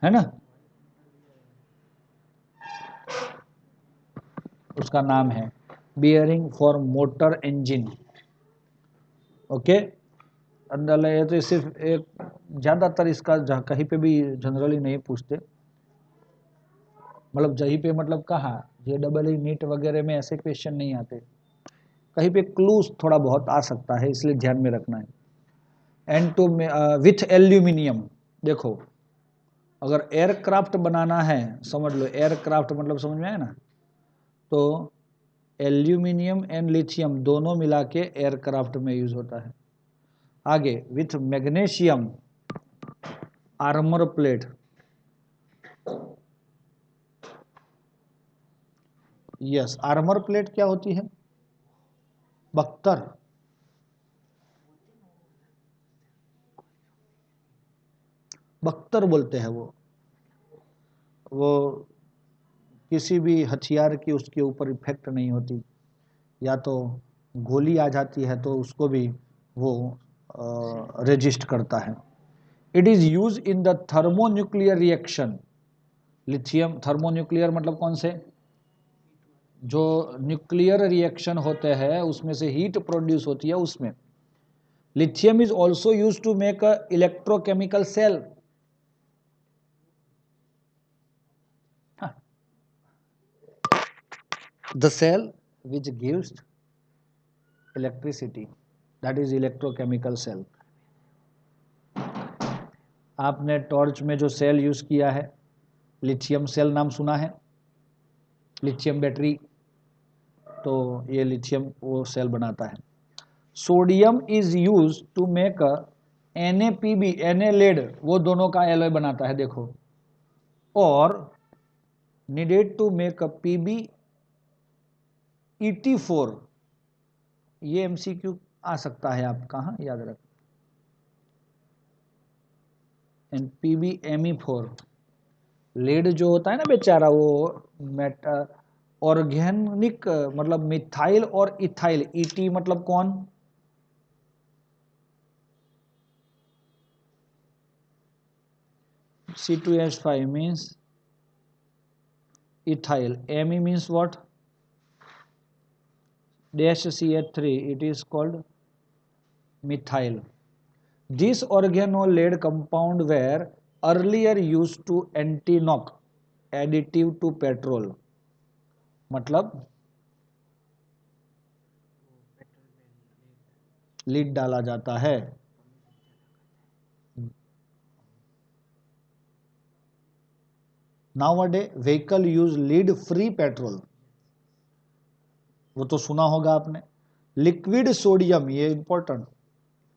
है ना? उसका नाम है bearing for motor engine. Okay, अंदर ये तो सिर्फ एक, ज़्यादातर इसका कहीं पे भी जनरली नहीं पूछते, मतलब जहीं पे मतलब कहाँ JEE नीट वगैरह में ऐसे क्वेश्चन नहीं आते। कहीं पे क्लूज थोड़ा बहुत आ सकता है, इसलिए ध्यान में रखना है। And two with aluminium. देखो, अगर एयरक्राफ्ट बनाना है, समझ लो एयरक्राफ्ट मतलब समझ में आया ना, तो एल्यूमिनियम एंड लिथियम दोनों मिला के एयरक्राफ्ट में यूज होता है। आगे, with magnesium armour plate. Yes, armour plate क्या होती है? बख्तर। बख्तर बोलते हैं वो किसी भी हथियार की उसके ऊपर इफेक्ट नहीं होती, या तो गोली आ जाती है तो उसको भी वो रेजिस्ट करता है। It is use in the thermonuclear reaction. Lithium thermonuclear मतलब कौन से? जो न्यूक्लियर रिएक्शन होते हैं उसमें से हीट प्रोड्यूस होती है, उसमें lithium is also use to make a electrochemical cell. The cell which gives electricity, that is electrochemical cell. आपने टॉर्च में जो सेल यूज किया है, लिथियम सेल नाम सुना है? लिथियम बैटरी, तो ये लिथियम वो सेल बनाता है। Sodium is use to make NaPb, Na lead, वो दोनों का एलॉय बनाता है देखो। और नीडेड टू मेक PbEt4। ये MCQ आ सकता है, आप कहाँ याद रख। एंड PbMe4, लेड जो होता है ना बेचारा, वो मेटा ऑर्गेनिक मतलब मिथाइल और इथाइल। ET मतलब कौन? C2H5 means ethyl. Me means what? Dash CH3, it is called methyl. This organoid compound were earlier use to anti knock additive to petrol, मतलब लीड डाला जाता है। Nowadays vehicle use lead free petrol, वो तो सुना होगा आपने। Liquid sodium, ये इंपॉर्टेंट,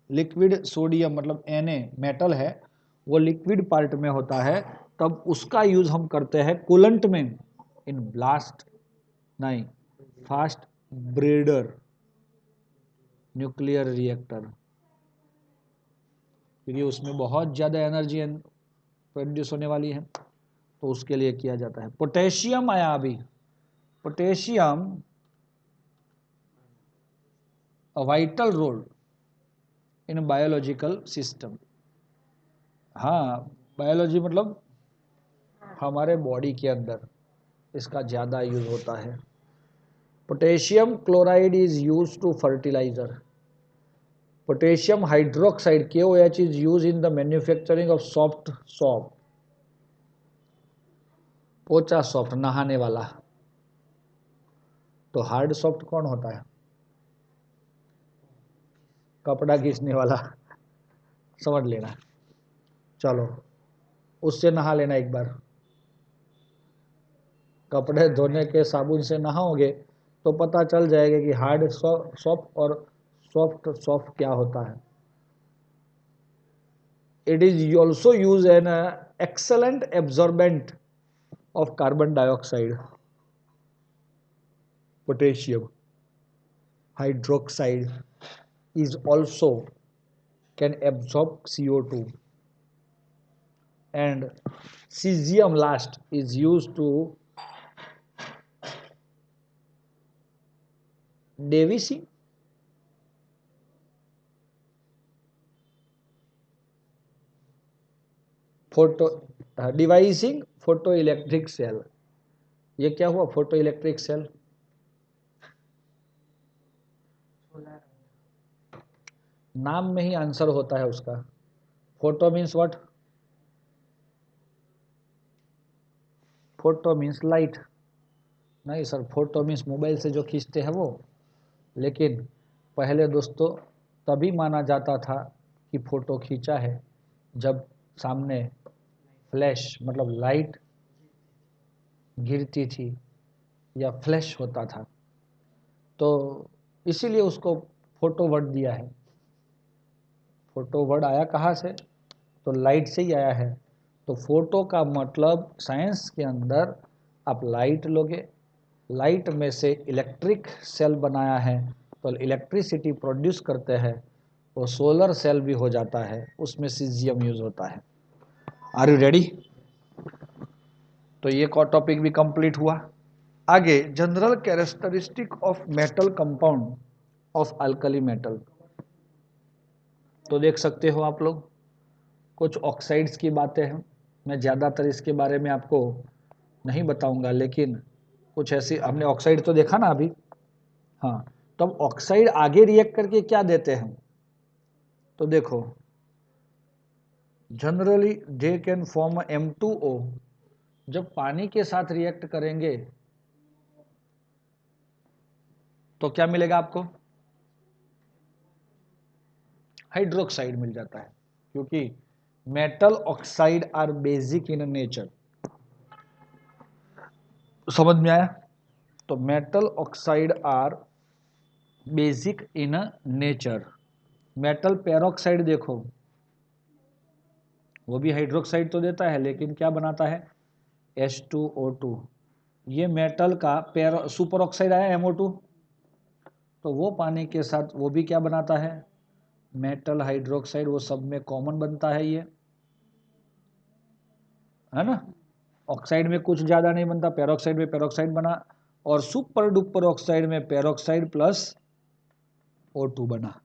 लिक्विड सोडियम मतलब Na मेटल है, वो लिक्विड पार्ट में होता है, तब उसका यूज हम करते हैं कूलेंट में, इन ब्लास्ट नहीं फास्ट ब्रीडर न्यूक्लियर रिएक्टर, क्योंकि उसमें बहुत ज़्यादा एनर्जी प्रोड्यूस होने वाली है, तो उसके लिए किया जाता है। पोटेशियम आया अभी, potassium a vital role in biological system. हाँ, बायोलॉजी मतलब हमारे बॉडी के अंदर इसका ज़्यादा यूज होता है। Potassium chloride is use to fertiliser, potassium hydroxide KOH is use in the manufacturing of soft soap, पोचा सॉफ्ट नहाने वाला, तो हार्ड सॉफ्ट कौन होता है? कपड़ा घिसने वाला, समझ लेना। चलो, उससे नहा लेना एक बार, कपड़े धोने के साबुन से नहाओगे तो पता चल जाएगा कि हार्ड सॉफ्ट और सॉफ्ट सॉफ्ट क्या होता है। It is also use an excellent absorbent of carbon dioxide, potassium hydroxide is also can absorb CO2, and cesium last is used to devising photo devising photo electric cell. ये क्या हुआ photo electric cell? नाम में ही answer होता है उसका। Photo means what? Photo means light. नहीं sir, photo means mobile से जो खींचते हैं वो। लेकिन पहले दोस्तों तभी माना जाता था कि फोटो खींचा है जब सामने फ्लैश मतलब लाइट गिरती थी या फ्लैश होता था, तो इसीलिए उसको फोटो वर्ड दिया है। फोटो वर्ड आया कहाँ से? तो लाइट से ही आया है। तो फोटो का मतलब साइंस के अंदर आप लाइट लोगे, लाइट में से इलेक्ट्रिक सेल बनाया है, तो इलेक्ट्रिसिटी प्रोड्यूस करते हैं, वो सोलर सेल भी हो जाता है, उसमें सीजियम यूज होता है। Are you ready? तो ये टॉपिक भी कंप्लीट हुआ। आगे general characteristic of metal compound of alkali metal. तो देख सकते हो आप लोग, कुछ ऑक्साइड्स की बातें हैं, मैं ज़्यादातर इसके बारे में आपको नहीं बताऊंगा, लेकिन कुछ ऐसी हमने ऑक्साइड तो देखा ना अभी। हाँ, तो अब ऑक्साइड आगे रिएक्ट करके क्या देते हैं? तो देखो, generally they can form M2O, जब पानी के साथ रिएक्ट करेंगे तो क्या मिलेगा आपको? हाइड्रोक्साइड मिल जाता है, क्योंकि metal oxide are basic in nature. समझ में आया? तो metal oxide are basic in nature. Metal peroxide देखो, वो भी हाइड्रोक्साइड तो देता है, लेकिन क्या बनाता है? H2O2। ये मेटल का सुपर ऑक्साइड आया MO2, तो वो पानी के साथ वो भी क्या बनाता है? Metal hydroxide. वो सब में कॉमन बनता है ये, है ना। ऑक्साइड में कुछ ज़्यादा नहीं बनता, पेरोक्साइड में पेरोक्साइड बना, और सुपर डुपर ऑक्साइड में पेरोक्साइड प्लस O2 बना।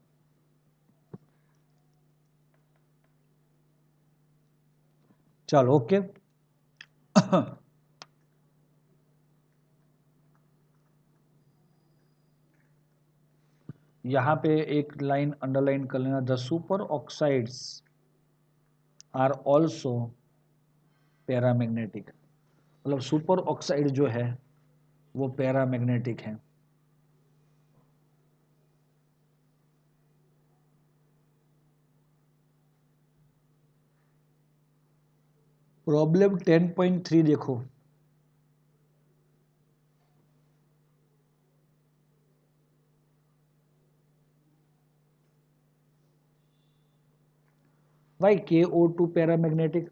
चलो ओके। यहाँ पे एक लाइन अंडरलाइन कर लेना, the super oxides are also paramagnetic, मतलब सुपर ऑक्साइड जो है वो पैरामैग्नेटिक है। प्रॉब्लम 10.3 देखो, why KO2 paramagnetic?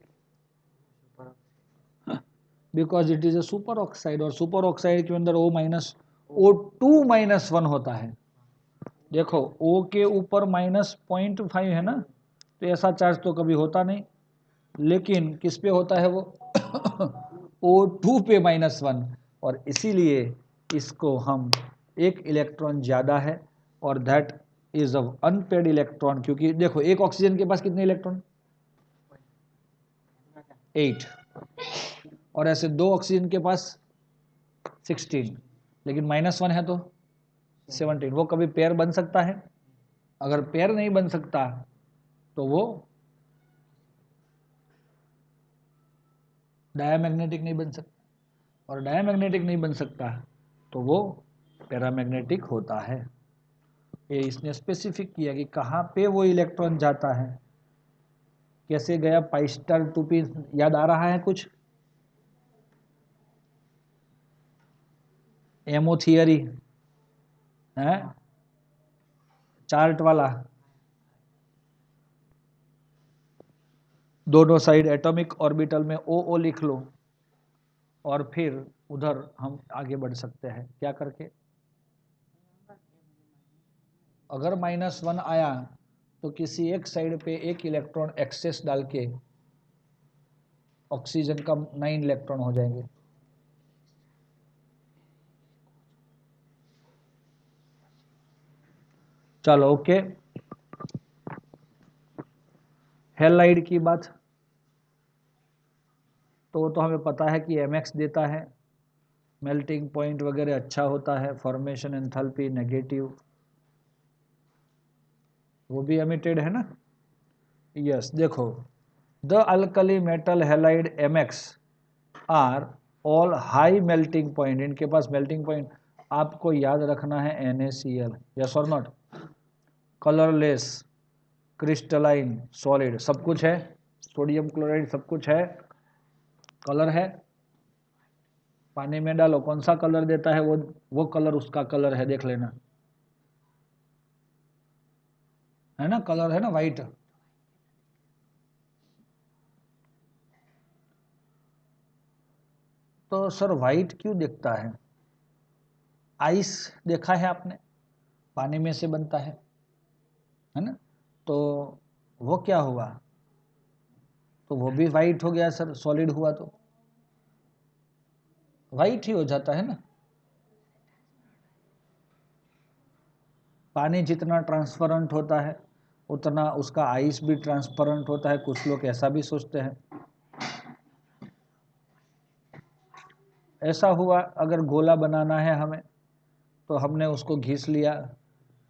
Because it is a super oxide, और सुपर ऑक्साइड के अंदर O2-1 होता है। देखो O के ऊपर -0.5 है ना, तो ऐसा चार्ज तो कभी होता नहीं, लेकिन किस पे होता है वो O2 पे -1, और इसीलिए इसको हम एक इलेक्ट्रॉन ज़्यादा है, और that is a unpaired electron, क्योंकि देखो एक ऑक्सीजन के पास कितने इलेक्ट्रॉन, 8, और ऐसे दो ऑक्सीजन के पास 16, लेकिन -1 है तो 17, वो कभी पेयर बन सकता है? अगर पेयर नहीं बन सकता तो वो डायमैग्नेटिक नहीं बन सकता, और डायमैग्नेटिक नहीं बन सकता तो वो पैरामैग्नेटिक होता है। ये इसने स्पेसिफिक किया कि कहाँ पे वो इलेक्ट्रॉन जाता है, कैसे गया पाइस्टर 2p, याद आ रहा है कुछ? एमओ थियरी है, चार्ट वाला, दोनों साइड एटॉमिक ऑर्बिटल में ओ लिख लो, और फिर उधर हम आगे बढ़ सकते हैं क्या करके। अगर -1 आया तो किसी एक साइड पे एक इलेक्ट्रॉन एक्सेस डाल के ऑक्सीजन का 9 इलेक्ट्रॉन हो जाएंगे। चलो ओके, हेलाइड की बात, तो वो तो हमें पता है कि mx देता है, मेल्टिंग पॉइंट वगैरह अच्छा होता है, फॉर्मेशन एंथैल्पी नेगेटिव, वो भी एमिटेड है ना। यस देखो, the alkali metal halide mx are all high melting point, इनके पास मेल्टिंग पॉइंट आपको याद रखना है NaCl, यस और नॉट, कलरलेस, क्रिस्टलाइन, सॉलिड, सब कुछ है, सोडियम क्लोराइड सब कुछ है, कलर है, पानी में डालो कौन सा कलर देता है, वो कलर उसका कलर है, देख लेना, है ना, कलर है ना वाइट। तो सर वाइट क्यों दिखता है? आइस देखा है आपने, पानी में से बनता है ना, तो वो क्या हुआ, तो वो भी वाइट हो गया सर, सॉलिड हुआ तो वाइट ही हो जाता है ना। पानी जितना ट्रांसपेरेंट होता है उतना उसका आइस भी ट्रांसपेरेंट होता है, कुछ लोग ऐसा भी सोचते हैं। ऐसा हुआ अगर गोला बनाना है हमें, तो हमने उसको घिस लिया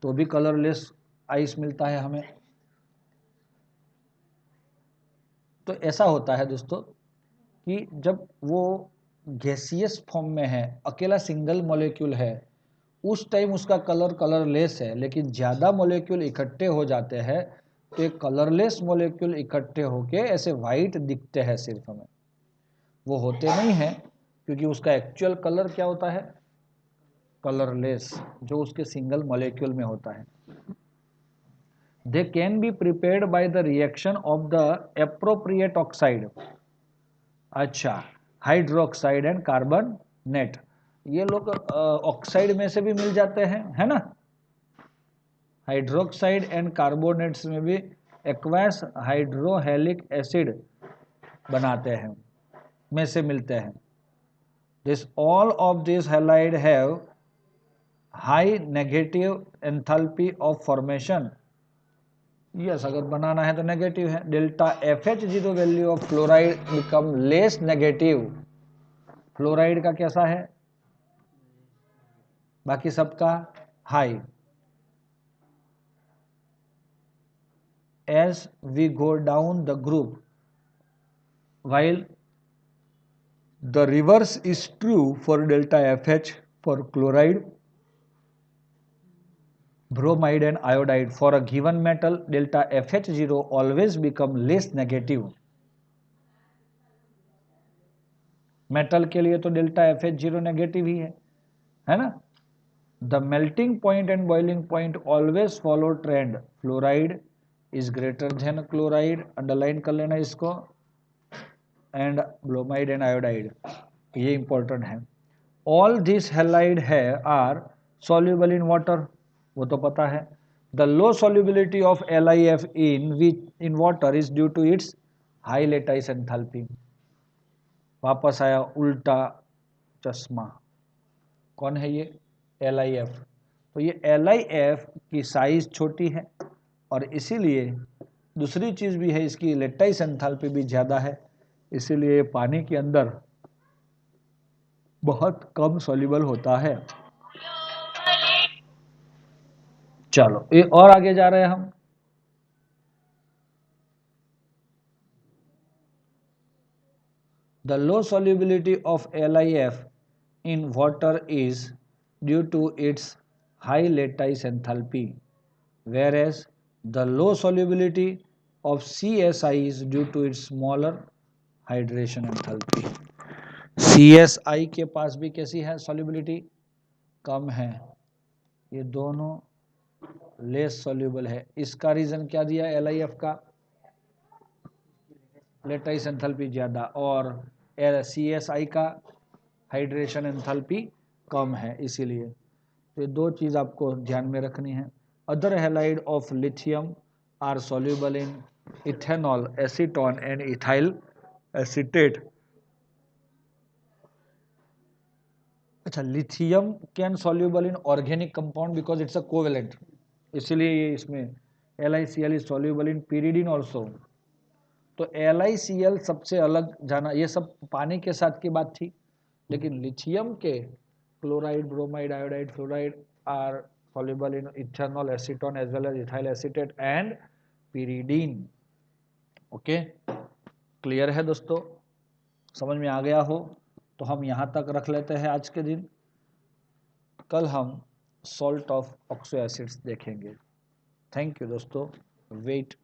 तो भी कलरलेस आइस मिलता है हमें। तो ऐसा होता है दोस्तों कि जब वो गैसियस फॉर्म में है, अकेला सिंगल मॉलिक्यूल है, उस टाइम उसका कलर कलरलेस है, लेकिन ज़्यादा मॉलिक्यूल इकट्ठे हो जाते हैं तो एक कलरलेस मॉलिक्यूल इकट्ठे होके ऐसे वाइट दिखते हैं सिर्फ हमें, वो होते नहीं हैं, क्योंकि उसका एक्चुअल कलर क्या होता है, कलरलेस, जो उसके सिंगल मॉलिक्यूल में होता है। They can be prepared by the reaction of the appropriate oxide, अच्छा, हाइड्रोक्साइड एंड कार्बन नेट, ये लोग ऑक्साइड में से भी मिल जाते हैं, है ना, हाइड्रोक्साइड एंड कार्बोनेट्स में भी एक्वस हाइड्रोहेलिक एसिड बनाते हैं, में से मिलते हैं। This all of this halide have high negative enthalpy of formation, yes अगर बनाना है तो नेगेटिव है, delta FH zero value of fluoride become less negative, fluoride का कैसा है, बाकी सबका high, as we go down the group, while The reverse is true for delta FH for chloride, bromide and iodide. For a given metal, delta FH0 always become less negative. Metal के लिए तो delta FH0 negative ही है ना? The melting point and boiling point always follow trend. Fluoride is greater than chloride, underline कर लेना इसको, and bromide and iodide, ये important है. All these halide है are soluble in water, वो तो पता है. The low solubility of LiF in water is due to its high lattice enthalpy. वापस आया उल्टा चश्मा. कौन है ये? LiF. तो ये LiF की साइज छोटी है और इसीलिए दूसरी चीज भी है, इसकी लेटाइस एंथैल्पी भी ज्यादा है, इसीलिए पानी के अंदर बहुत कम सॉल्युबल होता है. चलो ये और आगे जा रहे हैं हम. The low solubility of LiF in water is due to its high lattice enthalpy, whereas the low solubility of CSI is due to its smaller hydration enthalpy. CSI के पास भी कैसी है solubility? कम है. ये दोनों लेस soluble है. इसका reason क्या दिया LiF का? लेटाइस एंथैल्पी ज्यादा, और CSI का हाइड्रेशन एंथैल्पी कम है, इसीलिए. तो ये दो चीज आपको ध्यान में रखनी है. Other halide of lithium are soluble in ethanol, acetone and ethyl acetate. अच्छा, lithium can soluble in organic compound because it's a covalent, इसीलिए ये इसमें LiCl is soluble in pyridine also. तो LiCl सबसे अलग जाना, ये सब पानी के साथ की बात थी, लेकिन लिथियम के chloride, bromide, iodide, fluoride are soluble in ethanol, acetone as well as ethyl acetate and pyridine. Okay, clear है दोस्तों? समझ में आ गया हो तो हम यहाँ तक रख लेते हैं आज के दिन. कल हम सॉल्ट ऑफ ऑक्सो एसिड्स देखेंगे. थैंक यू दोस्तों. वेट